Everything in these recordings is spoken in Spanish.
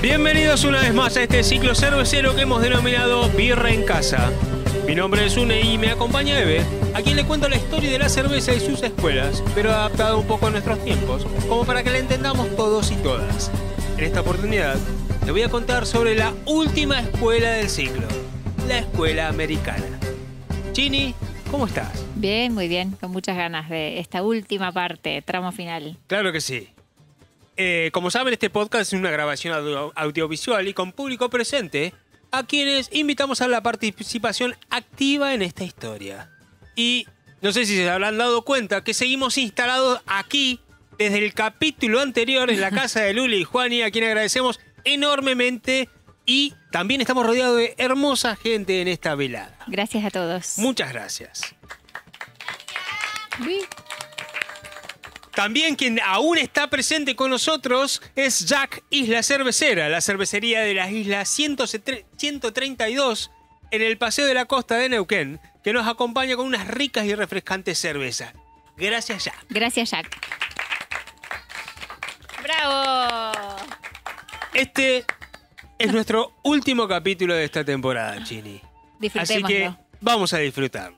Bienvenidos una vez más a este ciclo cervecero que hemos denominado Birra en Casa. Mi nombre es Une y me acompaña Eve, a quien le cuento la historia de la cerveza y sus escuelas, pero adaptado un poco a nuestros tiempos, como para que la entendamos todos y todas. En esta oportunidad, te voy a contar sobre la última escuela del ciclo, la escuela americana. Chini, ¿cómo estás? Bien, muy bien, con muchas ganas de esta última parte, tramo final. Claro que sí. Como saben, este podcast es una grabación audiovisual y con público presente, a quienes invitamos a la participación activa en esta historia. Y no sé si se habrán dado cuenta que seguimos instalados aquí desde el capítulo anterior en la casa de Luli y Juani, a quien agradecemos enormemente, y también estamos rodeados de hermosa gente en esta velada. Gracias a todos. Muchas gracias. Uy. También quien aún está presente con nosotros es Jack Isla Cervecera, la cervecería de las Islas 132 en el Paseo de la Costa de Neuquén, que nos acompaña con unas ricas y refrescantes cervezas. Gracias, Jack. Gracias, Jack. ¡Bravo! Este es nuestro último capítulo de esta temporada, Chini. Así que vamos a disfrutar.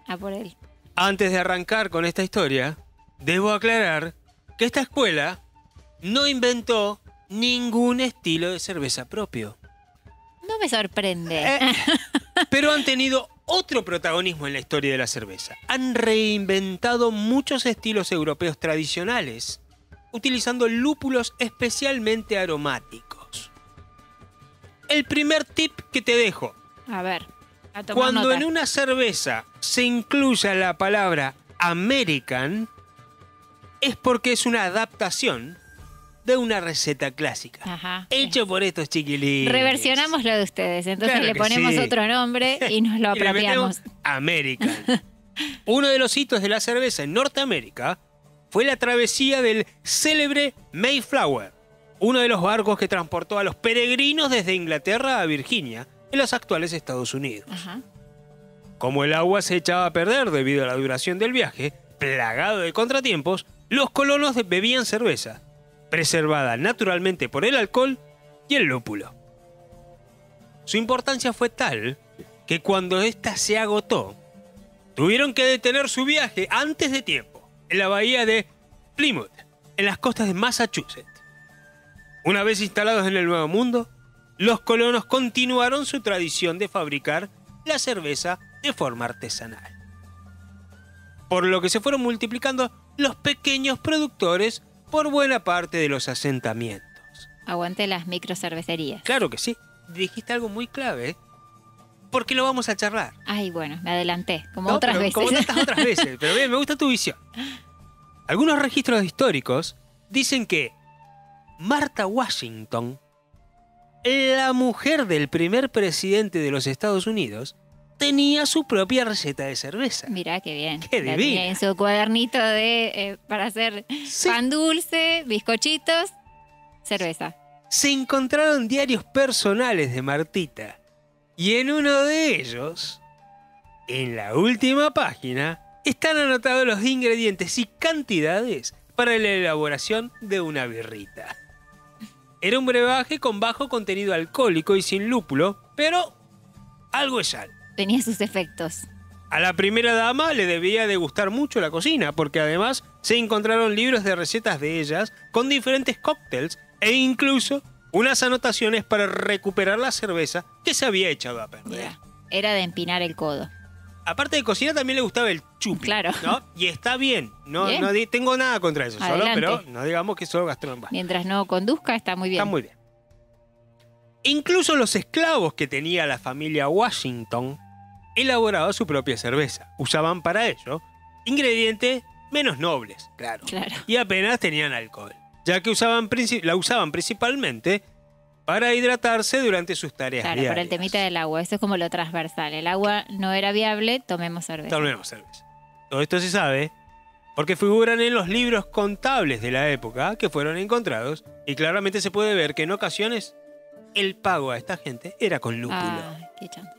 A por él. Antes de arrancar con esta historia, debo aclarar que esta escuela no inventó ningún estilo de cerveza propio. No me sorprende. Pero han tenido otro protagonismo en la historia de la cerveza. Han reinventado muchos estilos europeos tradicionales, utilizando lúpulos especialmente aromáticos. El primer tip que te dejo. A ver, a tomar Cuando nota. en una cerveza se incluya la palabra American, es porque es una adaptación de una receta clásica. Ajá. Hecho por estos chiquilines. Reversionamos lo de ustedes, entonces Claro le que ponemos sí. otro nombre y nos lo Y le apropiamos. metemos American. Uno de los hitos de la cerveza en Norteamérica fue la travesía del célebre Mayflower, uno de los barcos que transportó a los peregrinos desde Inglaterra a Virginia, en los actuales Estados Unidos. Ajá. Como el agua se echaba a perder debido a la duración del viaje, plagado de contratiempos, los colonos bebían cerveza, preservada naturalmente por el alcohol y el lúpulo. Su importancia fue tal que cuando ésta se agotó, tuvieron que detener su viaje antes de tiempo, en la bahía de Plymouth, en las costas de Massachusetts. Una vez instalados en el Nuevo Mundo, los colonos continuaron su tradición de fabricar la cerveza de forma artesanal, por lo que se fueron multiplicando los pequeños productores por buena parte de los asentamientos. Aguante las microcervecerías. Claro que sí. Dijiste algo muy clave, ¿eh? Porque lo vamos a charlar. Ay, bueno, me adelanté, como No, otras pero veces. Como tantas otras veces. Pero bien, me gusta tu visión. Algunos registros históricos dicen que Martha Washington, la mujer del primer presidente de los Estados Unidos, tenía su propia receta de cerveza. Mirá qué bien. Qué La divina. tenía en su cuadernito de para hacer Sí. pan dulce, bizcochitos, cerveza. Se encontraron diarios personales de Martita. Y en uno de ellos, en la última página, están anotados los ingredientes y cantidades para la elaboración de una birrita. Era un brebaje con bajo contenido alcohólico y sin lúpulo, pero algo es algo. Tenía sus efectos. A la primera dama le debía de gustar mucho la cocina, porque además se encontraron libros de recetas de ellas con diferentes cócteles e incluso unas anotaciones para recuperar la cerveza que se había echado a perder. Mirá, era de empinar el codo. Aparte de cocina también le gustaba el chupi, Claro. ¿no? Y está bien, no, Bien. no tengo nada contra eso, solo, Adelante. pero no digamos que solo gastrónomo. Mientras no conduzca, está muy bien. Está muy bien. Incluso los esclavos que tenía la familia Washington elaboraban su propia cerveza. Usaban para ello ingredientes menos nobles, claro. Claro. Y apenas tenían alcohol, ya que la usaban principalmente para hidratarse durante sus tareas Claro, diarias. por el temita del agua. Eso es como lo transversal. El agua no era viable, tomemos cerveza. Tomemos cerveza. Todo esto se sabe porque figuran en los libros contables de la época que fueron encontrados y claramente se puede ver que en ocasiones el pago a esta gente era con lúpulo. Ah, qué chanta.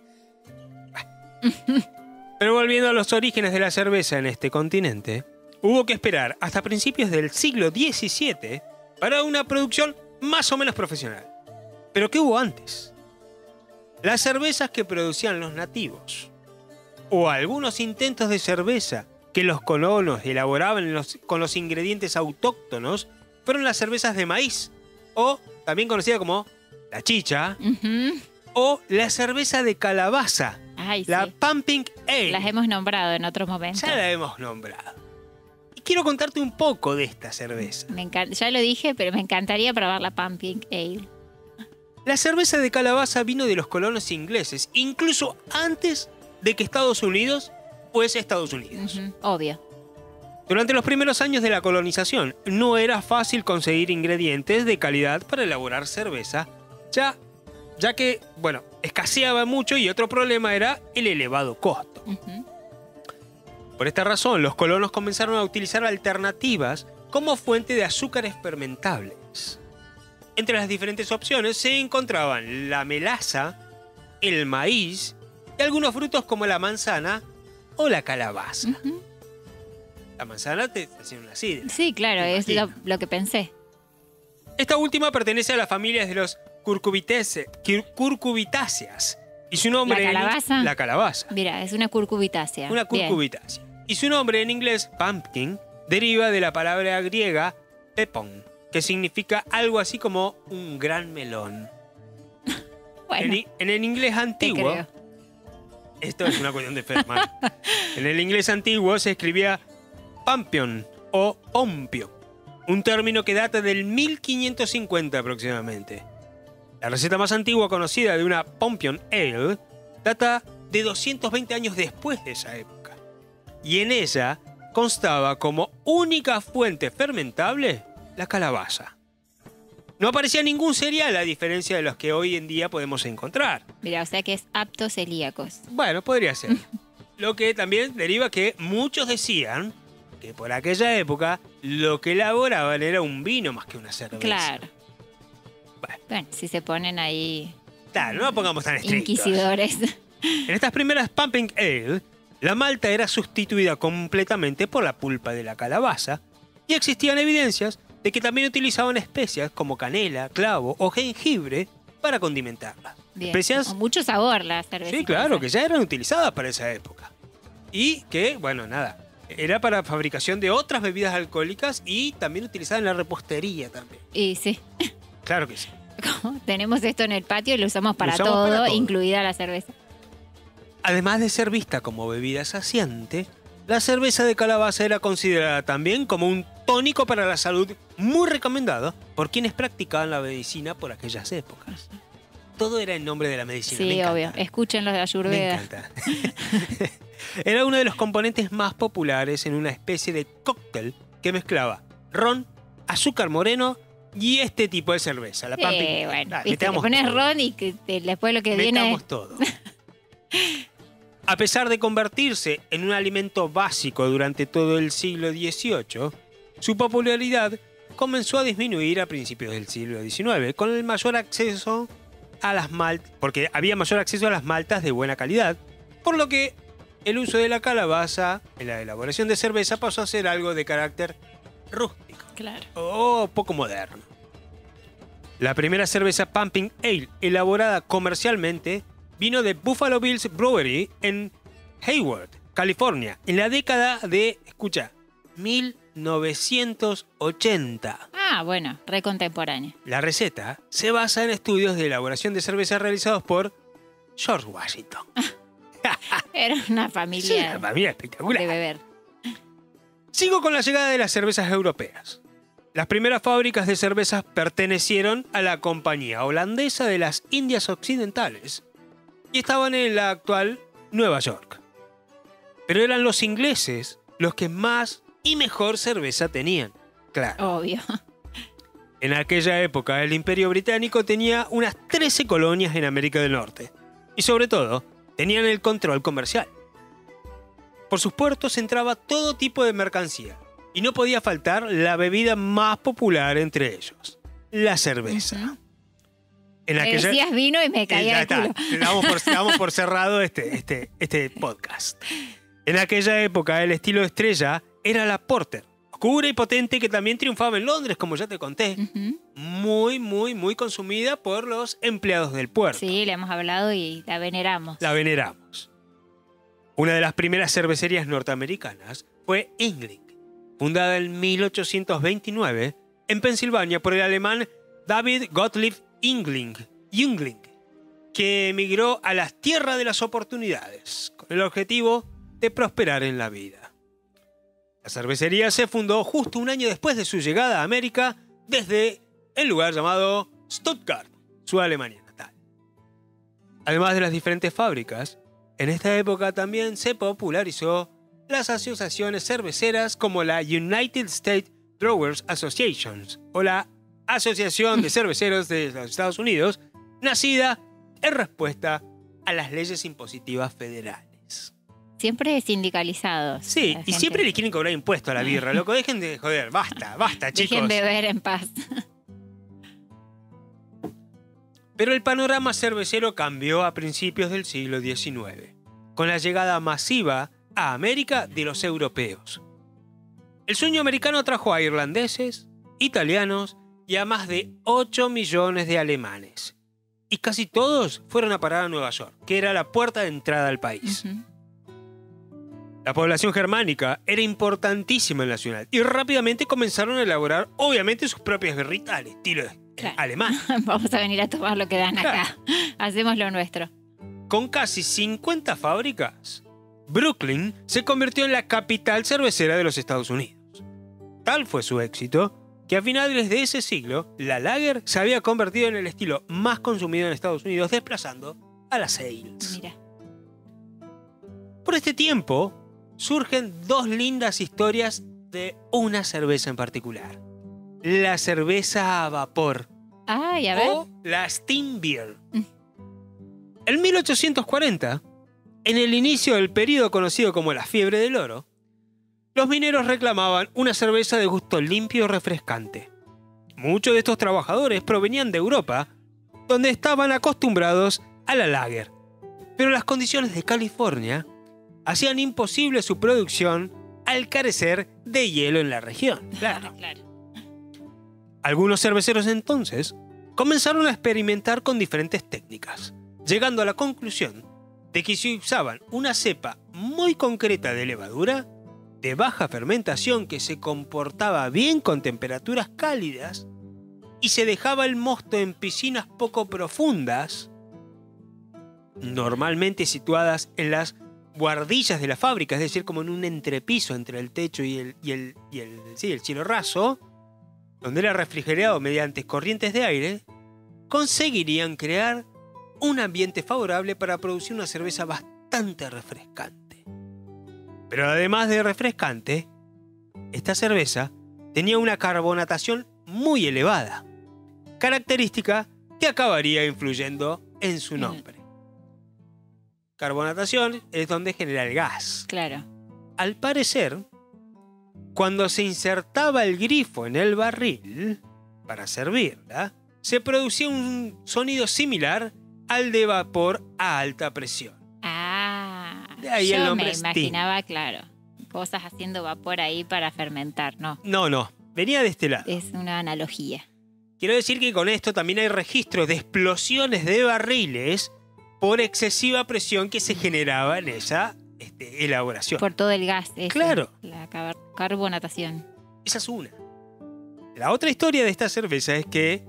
Pero volviendo a los orígenes de la cerveza en este continente, hubo que esperar hasta principios del siglo XVII para una producción más o menos profesional. Pero ¿qué hubo antes? Las cervezas que producían los nativos, o algunos intentos de cerveza que los colonos elaboraban con los ingredientes autóctonos, fueron las cervezas de maíz, o también conocida como la chicha, o la cerveza de calabaza, Ay, la sí. Pumping Ale. Las hemos nombrado en otros momentos. Ya la hemos nombrado. Y quiero contarte un poco de esta cerveza. Ya lo dije, pero me encantaría probar la Pumping Ale. La cerveza de calabaza vino de los colonos ingleses, incluso antes de que Estados Unidos fuese Estados Unidos. Obvio. Durante los primeros años de la colonización, no era fácil conseguir ingredientes de calidad para elaborar cerveza, ya que, bueno, escaseaba mucho y otro problema era el elevado costo. Por esta razón, los colonos comenzaron a utilizar alternativas como fuente de azúcares fermentables. Entre las diferentes opciones se encontraban la melaza, el maíz y algunos frutos como la manzana o la calabaza. La manzana te hacía una sidra. Sí, claro, es lo que pensé. Esta última pertenece a las familias de los curcubitáceas. Y su nombre ¿La calabaza? La calabaza. Mira, es una curcubitácea. Una curcubitácea. Y su nombre en inglés, pumpkin, deriva de la palabra griega pepon, que significa algo así como un gran melón. Bueno, En el inglés te antiguo, creo. esto es una cuestión de fe, hermano. En el inglés antiguo se escribía pampion o pompio, un término que data del 1550 aproximadamente. La receta más antigua conocida de una Pompion Ale data de 220 años después de esa época. Y en ella constaba como única fuente fermentable la calabaza. No aparecía ningún cereal a diferencia de los que hoy en día podemos encontrar. Mira, o sea que es apto celíacos. Bueno, podría ser. Lo que también deriva que muchos decían que por aquella época lo que elaboraban era un vino más que una cerveza. Claro. Bueno, si se ponen ahí Claro, no nos pongamos tan estrictos. inquisidores. En estas primeras Pumping Ale, la malta era sustituida completamente por la pulpa de la calabaza y existían evidencias de que también utilizaban especias como canela, clavo o jengibre para condimentarla. Bien. Especias, Con mucho sabor la cerveza. sí, claro, que ya eran utilizadas para esa época. Y que, bueno, nada, era para fabricación de otras bebidas alcohólicas y también utilizada en la repostería también. Y sí, Claro que sí. como tenemos esto en el patio y lo usamos para, Lo usamos todo, para todo. incluida la cerveza. Además de ser vista como bebida saciante, la cerveza de calabaza era considerada también como un tónico para la salud muy recomendado por quienes practicaban la medicina por aquellas épocas. Todo era en nombre de la medicina. Me Sí, encanta. obvio. Escuchen los de Me Ayurveda. encanta. Era uno de los componentes más populares en una especie de cóctel que mezclaba ron, azúcar moreno y este tipo de cerveza, la Pumping. Bueno, Dale, viste, le metamos pones todo. ron y después lo que viene Metamos todo. A pesar de convertirse en un alimento básico durante todo el siglo XVIII, su popularidad comenzó a disminuir a principios del siglo XIX, con el mayor acceso a las maltas, porque había mayor acceso a las maltas de buena calidad, por lo que el uso de la calabaza en la elaboración de cerveza pasó a ser algo de carácter rústico Claro. o poco moderno. La primera cerveza Pumping Ale elaborada comercialmente vino de Buffalo Bills Brewery en Hayward, California, en la década de, escucha, 1980. Ah, bueno, re contemporánea. La receta se basa en estudios de elaboración de cerveza realizados por George Washington. Era una Sí, familia una familia espectacular. de beber. Sigo con la llegada de las cervezas europeas. Las primeras fábricas de cervezas pertenecieron a la Compañía Holandesa de las Indias Occidentales y estaban en la actual Nueva York. Pero eran los ingleses los que más y mejor cerveza tenían. Claro. Obvio. En aquella época el Imperio Británico tenía unas 13 colonias en América del Norte y sobre todo tenían el control comercial. Por sus puertos entraba todo tipo de mercancía y no podía faltar la bebida más popular entre ellos, la cerveza. En Me aquella... decías vino y me caía Ya el está, culo. damos por cerrado este podcast. En aquella época el estilo estrella era la Porter oscura y potente que también triunfaba en Londres, como ya te conté. Ujú. Muy, muy, muy consumida por los empleados del puerto. Sí, le hemos hablado y la veneramos. La veneramos. Una de las primeras cervecerías norteamericanas fue Yuengling, fundada en 1829 en Pensilvania por el alemán David Gottlieb Yuengling, que emigró a las tierras de las oportunidades con el objetivo de prosperar en la vida. La cervecería se fundó justo un año después de su llegada a América desde el lugar llamado Stuttgart, su Alemania natal. Además de las diferentes fábricas, en esta época también se popularizó las asociaciones cerveceras como la United States Brewers Association o la Asociación de Cerveceros de los Estados Unidos, nacida en respuesta a las leyes impositivas federales. Siempre sindicalizados. Sí, la y gente. siempre le quieren cobrar impuesto a la birra, loco. Dejen de joder, basta, chicos. Dejen beber en paz. Pero el panorama cervecero cambió a principios del siglo XIX, con la llegada masiva a América de los europeos. El sueño americano trajo a irlandeses, italianos y a más de 8 millones de alemanes. Y casi todos fueron a parar a Nueva York, que era la puerta de entrada al país. Ujú. La población germánica era importantísima en la ciudad y rápidamente comenzaron a elaborar, obviamente, sus propias birritas al estilo Claro. alemán. Vamos a venir a tomar lo que dan acá. Hacemos lo nuestro. Con casi 50 fábricas, Brooklyn se convirtió en la capital cervecera de los Estados Unidos. Tal fue su éxito que a finales de ese siglo, la lager se había convertido en el estilo más consumido en Estados Unidos, desplazando a las ales. Mira. Por este tiempo, surgen dos lindas historias de una cerveza en particular. La cerveza a vapor Ay, a ver. o la Steam Beer. En 1840, en el inicio del periodo conocido como la fiebre del oro, los mineros reclamaban una cerveza de gusto limpio y refrescante. Muchos de estos trabajadores provenían de Europa, donde estaban acostumbrados a la lager, pero las condiciones de California hacían imposible su producción al carecer de hielo en la región. Claro. Claro. Algunos cerveceros entonces comenzaron a experimentar con diferentes técnicas, llegando a la conclusión de que si usaban una cepa muy concreta de levadura, de baja fermentación que se comportaba bien con temperaturas cálidas, y se dejaba el mosto en piscinas poco profundas, normalmente situadas en las buhardillas de la fábrica, es decir, como en un entrepiso entre el techo y el cielo raso, donde era refrigerado mediante corrientes de aire, conseguirían crear un ambiente favorable para producir una cerveza bastante refrescante. Pero además de refrescante, esta cerveza tenía una carbonatación muy elevada, característica que acabaría influyendo en su nombre. Carbonatación es donde genera el gas. Claro. Al parecer, cuando se insertaba el grifo en el barril para servirla, se producía un sonido similar al de vapor a alta presión. De ahí yo el nombre me Steam. imaginaba, claro, cosas haciendo vapor ahí para fermentar, ¿no? No, venía de este lado. Es una analogía. Quiero decir que con esto también hay registros de explosiones de barriles por excesiva presión que se generaba en esa elaboración. Por todo el gas. ese, Claro. La carbonatación. Esa es una. La otra historia de esta cerveza es que,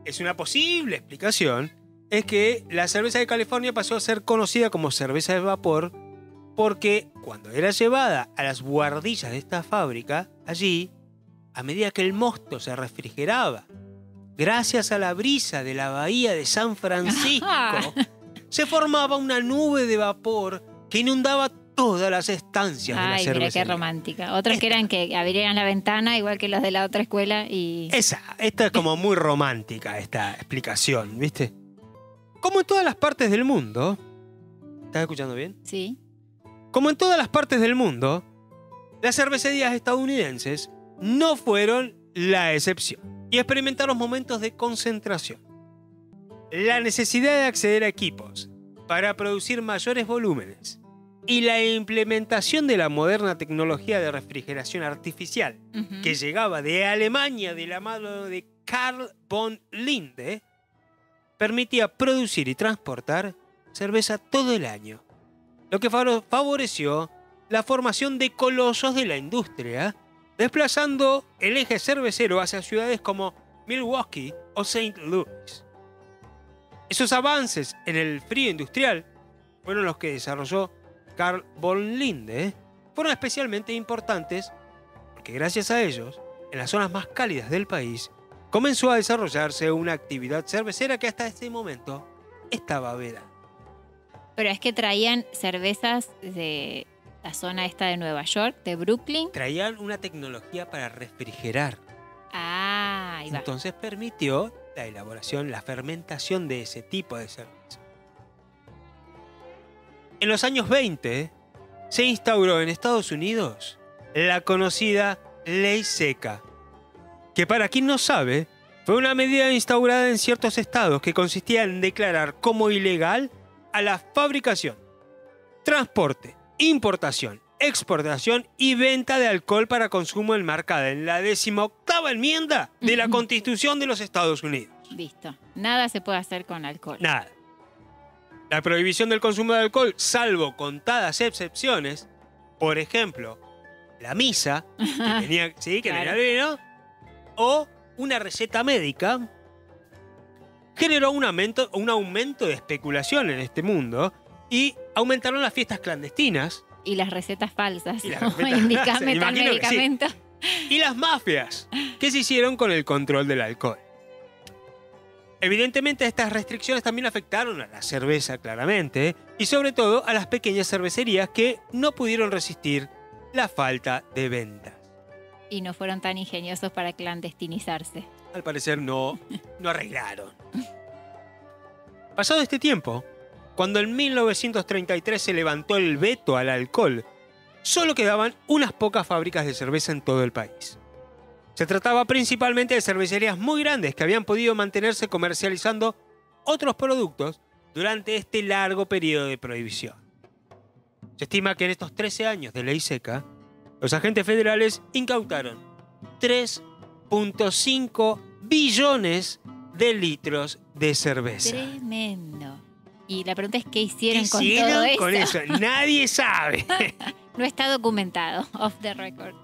es una posible explicación, es que la cerveza de California pasó a ser conocida como cerveza de vapor porque cuando era llevada a las buhardillas de esta fábrica, allí, a medida que el mosto se refrigeraba, gracias a la brisa de la bahía de San Francisco, se formaba una nube de vapor que inundaba todas las estancias de la Ay, mira cervecería. qué romántica. Otros que eran que abrieran la ventana, igual que los de la otra escuela, y... Esta es como muy romántica, esta explicación, ¿viste? Como en todas las partes del mundo... ¿Estás escuchando bien? Sí. Como en todas las partes del mundo, las cervecerías estadounidenses no fueron la excepción y experimentaron momentos de concentración. La necesidad de acceder a equipos para producir mayores volúmenes y la implementación de la moderna tecnología de refrigeración artificial Ujú. que llegaba de Alemania de la mano de Carl von Linde, permitía producir y transportar cerveza todo el año, lo que favoreció la formación de colosos de la industria, desplazando el eje cervecero hacia ciudades como Milwaukee o St. Louis. Esos avances en el frío industrial fueron los que desarrolló Carl von Linde, fueron especialmente importantes porque gracias a ellos, en las zonas más cálidas del país, comenzó a desarrollarse una actividad cervecera que hasta ese momento estaba vedada. Pero es que traían cervezas de la zona esta de Nueva York, de Brooklyn. Traían una tecnología para refrigerar. Ah, ahí va. Entonces permitió la elaboración, la fermentación de ese tipo de cerveza. En los años 20 se instauró en Estados Unidos la conocida Ley Seca, que para quien no sabe, fue una medida instaurada en ciertos estados que consistía en declarar como ilegal a la fabricación, transporte, importación, exportación y venta de alcohol para consumo enmarcada en la 18ª enmienda de la Constitución de los Estados Unidos. Listo. Nada se puede hacer con alcohol. Nada. La prohibición del consumo de alcohol, salvo contadas excepciones, por ejemplo, la misa, que tenía, sí, que Claro. tenía vino, o una receta médica, generó un aumento de especulación en este mundo y aumentaron las fiestas clandestinas Y las recetas falsas. Y las ¿no? recetas Indicame falsas, tal imagino que sí. medicamento. y las mafias que se hicieron con el control del alcohol. Evidentemente estas restricciones también afectaron a la cerveza claramente y sobre todo a las pequeñas cervecerías que no pudieron resistir la falta de ventas. Y no fueron tan ingeniosos para clandestinizarse. Al parecer no arreglaron. Pasado este tiempo, cuando en 1933 se levantó el veto al alcohol, solo quedaban unas pocas fábricas de cerveza en todo el país. Se trataba principalmente de cervecerías muy grandes que habían podido mantenerse comercializando otros productos durante este largo periodo de prohibición. Se estima que en estos 13 años de ley seca, los agentes federales incautaron 3.5 billones de litros de cerveza. Tremendo. Y la pregunta es, ¿qué ¿Qué hicieron con todo hicieron eso? con eso? Nadie sabe. No está documentado, off the record.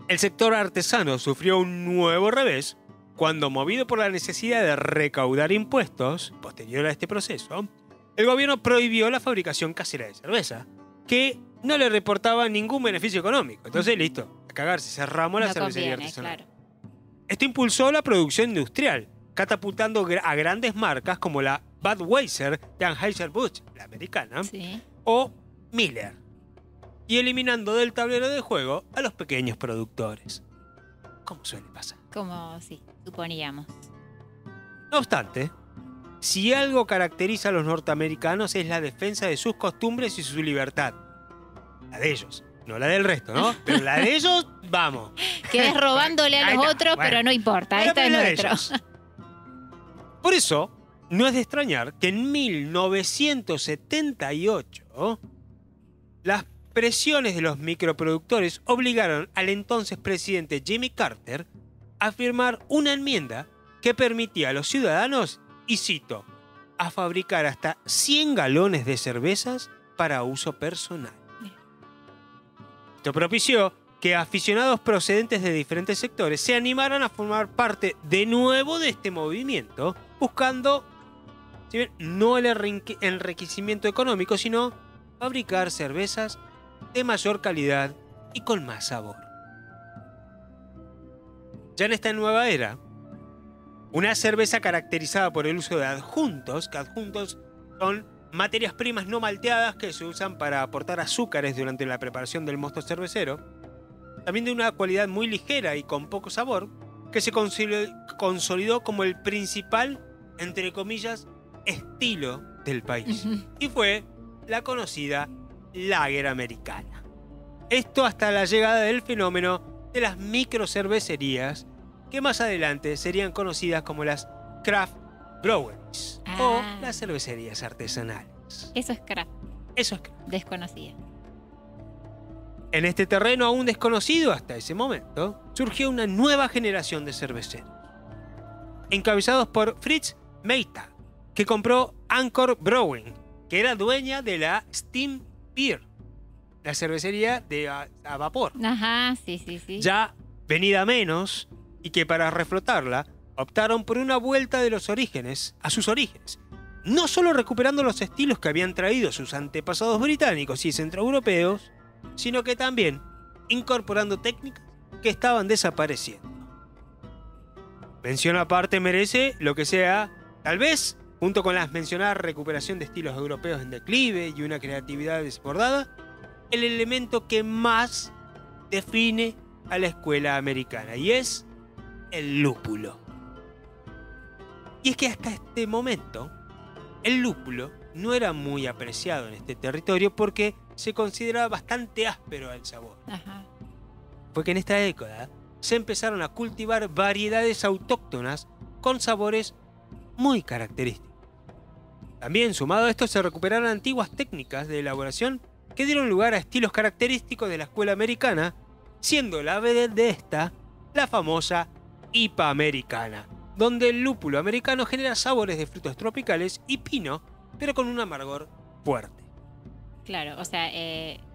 El sector artesano sufrió un nuevo revés cuando, movido por la necesidad de recaudar impuestos, posterior a este proceso, el gobierno prohibió la fabricación casera de cerveza, que no le reportaba ningún beneficio económico. Entonces, listo, a cagarse, cerramos la No cervecería conviene, artesanal. claro. Esto impulsó la producción industrial, catapultando a grandes marcas como la Budweiser de Anheuser-Busch, la americana, Sí. o Miller, y eliminando del tablero de juego a los pequeños productores, como suele pasar. Como sí, suponíamos. No obstante, si algo caracteriza a los norteamericanos es la defensa de sus costumbres y su libertad. La de ellos, no la del resto, ¿no? Pero la de ellos, vamos. Quedés robándole a Ahí los está, otros, bueno. pero no importa, Bueno, esta es pero la de nuestro. ellos. Por eso, no es de extrañar que en 1978 las presiones de los microproductores obligaron al entonces presidente Jimmy Carter a firmar una enmienda que permitía a los ciudadanos, y cito, a fabricar hasta 100 galones de cervezas para uso personal. Esto propició que aficionados procedentes de diferentes sectores se animaran a formar parte de nuevo de este movimiento, buscando, si bien no el enriquecimiento económico, sino fabricar cervezas de mayor calidad y con más sabor. Ya en esta nueva era, una cerveza caracterizada por el uso de adjuntos, que adjuntos son materias primas no malteadas que se usan para aportar azúcares durante la preparación del mosto cervecero, también de una cualidad muy ligera y con poco sabor, que se consolidó como el principal, entre comillas, estilo del país. Y fue la conocida lager americana. Esto hasta la llegada del fenómeno de las microcervecerías, que más adelante serían conocidas como las craft breweries o las cervecerías artesanales. Eso es craft, Eso es craft. desconocida. En este terreno aún desconocido hasta ese momento, surgió una nueva generación de cerveceros, encabezados por Fritz Maytag, que compró Anchor Brewing, que era dueña de la Steam Beer, la cervecería a vapor. Ajá, sí. Ya venida menos, y que para reflotarla optaron por una vuelta de los orígenes a sus orígenes, no solo recuperando los estilos que habían traído sus antepasados británicos y centroeuropeos, sino que también incorporando técnicas que estaban desapareciendo. Mención aparte merece lo que sea, tal vez, junto con las mencionadas recuperación de estilos europeos en declive y una creatividad desbordada, el elemento que más define a la escuela americana, y es el lúpulo. Y es que hasta este momento, el lúpulo no era muy apreciado en este territorio porque se consideraba bastante áspero al sabor. Ajá. Fue que en esta década se empezaron a cultivar variedades autóctonas con sabores muy característicos. También, sumado a esto, se recuperaron antiguas técnicas de elaboración que dieron lugar a estilos característicos de la escuela americana, siendo la vedette de esta la famosa IPA americana, donde el lúpulo americano genera sabores de frutos tropicales y pino, pero con un amargor fuerte. Claro, o sea,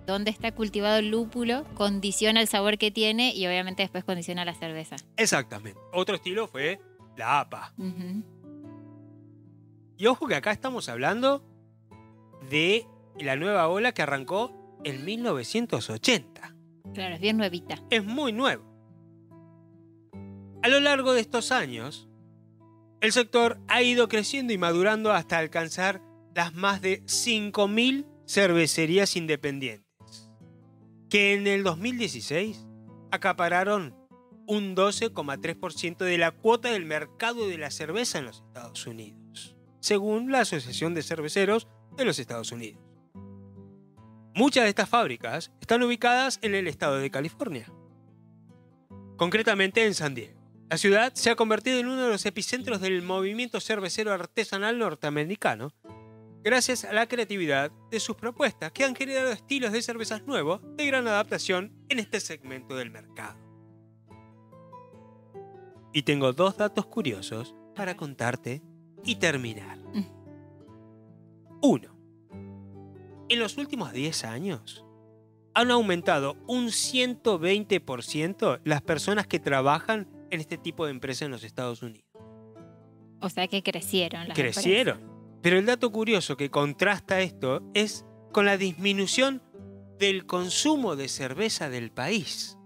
donde está cultivado el lúpulo condiciona el sabor que tiene y obviamente después condiciona la cerveza. Exactamente. Otro estilo fue la APA. Uh-huh. Y ojo que acá estamos hablando de la nueva ola que arrancó en 1980. Claro, es bien nuevita. Es muy nuevo. A lo largo de estos años, el sector ha ido creciendo y madurando hasta alcanzar las más de 5.000 cervecerías independientes, que en el 2016 acapararon un 12,3% de la cuota del mercado de la cerveza en los Estados Unidos, según la Asociación de Cerveceros de los Estados Unidos. Muchas de estas fábricas están ubicadas en el estado de California, concretamente en San Diego. La ciudad se ha convertido en uno de los epicentros del movimiento cervecero artesanal norteamericano, gracias a la creatividad de sus propuestas que han generado estilos de cervezas nuevos de gran adaptación en este segmento del mercado. Y tengo 2 datos curiosos para contarte y terminar. 1. En los últimos 10 años han aumentado un 120% las personas que trabajan en este tipo de empresas en los Estados Unidos. O sea que crecieron las Crecieron. empresas. Pero el dato curioso que contrasta esto es con la disminución del consumo de cerveza del país.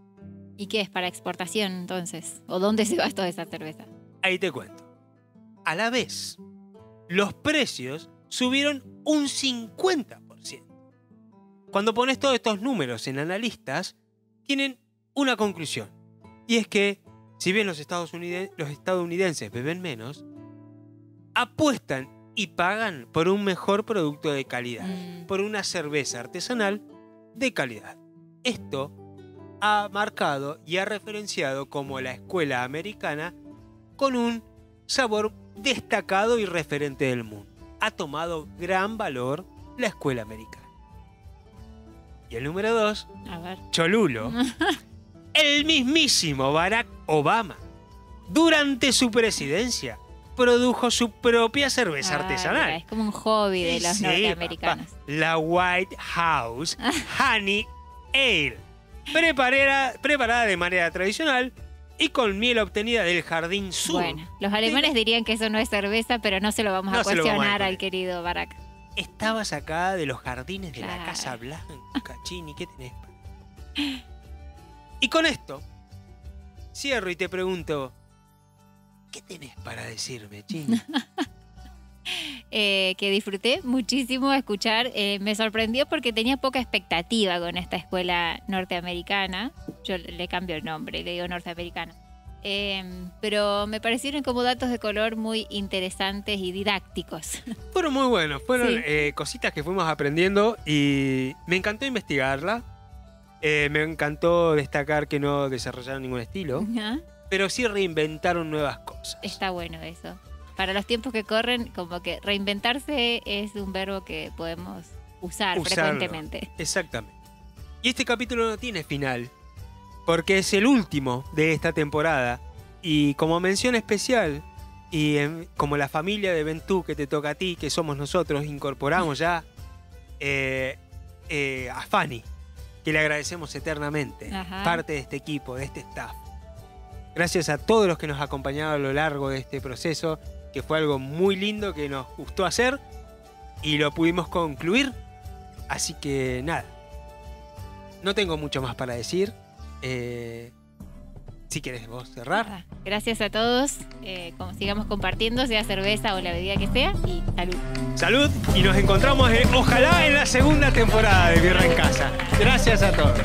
¿Y qué es para exportación entonces? ¿O dónde se va toda esa cerveza? Ahí te cuento. A la vez, los precios subieron un 50%. Cuando pones todos estos números en analistas, tienen una conclusión. Y es que, si bien los estadounidenses beben menos, apuestan y pagan por un mejor producto de calidad, por una cerveza artesanal de calidad. Esto ha marcado y ha referenciado como la escuela americana con un sabor destacado y referente del mundo. Ha tomado gran valor la escuela americana. Y el número 2, A ver. Cholulo, el mismísimo Barack Obama, durante su presidencia, produjo su propia cerveza artesanal. Mira, es como un hobby de los norteamericanos. Papá, la White House Honey Ale, preparada de manera tradicional y con miel obtenida del jardín sur. Bueno, los alemanes dirían que eso no es cerveza, pero no se lo vamos a cuestionar al querido Barack. Estaba sacada de los jardines de Claro. la Casa Blanca, Chini, ¿qué tenés? Y con esto, cierro y te pregunto, ¿qué tenés para decirme, Chini? Que disfruté muchísimo escuchar. Me sorprendió porque tenía poca expectativa con esta escuela norteamericana. Yo le cambio el nombre, le digo norteamericana. Pero me parecieron como datos de color muy interesantes y didácticos. Fueron muy buenos, fueron Sí. cositas que fuimos aprendiendo y me encantó investigarla. Me encantó destacar que no desarrollaron ningún estilo, Ajá. pero sí reinventaron nuevas cosas. Está bueno eso. Para los tiempos que corren, como que reinventarse es un verbo que podemos usar Usarlo. frecuentemente. Exactamente. Y este capítulo no tiene final, porque es el último de esta temporada. Y como mención especial, y como la familia de Ventú que te toca a ti, que somos nosotros, incorporamos ya a Fanny, que le agradecemos eternamente, Ajá. parte de este equipo, de este staff. Gracias a todos los que nos acompañaron a lo largo de este proceso, que fue algo muy lindo que nos gustó hacer y lo pudimos concluir. Así que nada, no tengo mucho más para decir. Si querés vos cerrar. Gracias a todos. Sigamos compartiendo, sea cerveza o la bebida que sea. Y salud. Salud y nos encontramos ojalá en la segunda temporada de Birra en Casa. Gracias a todos.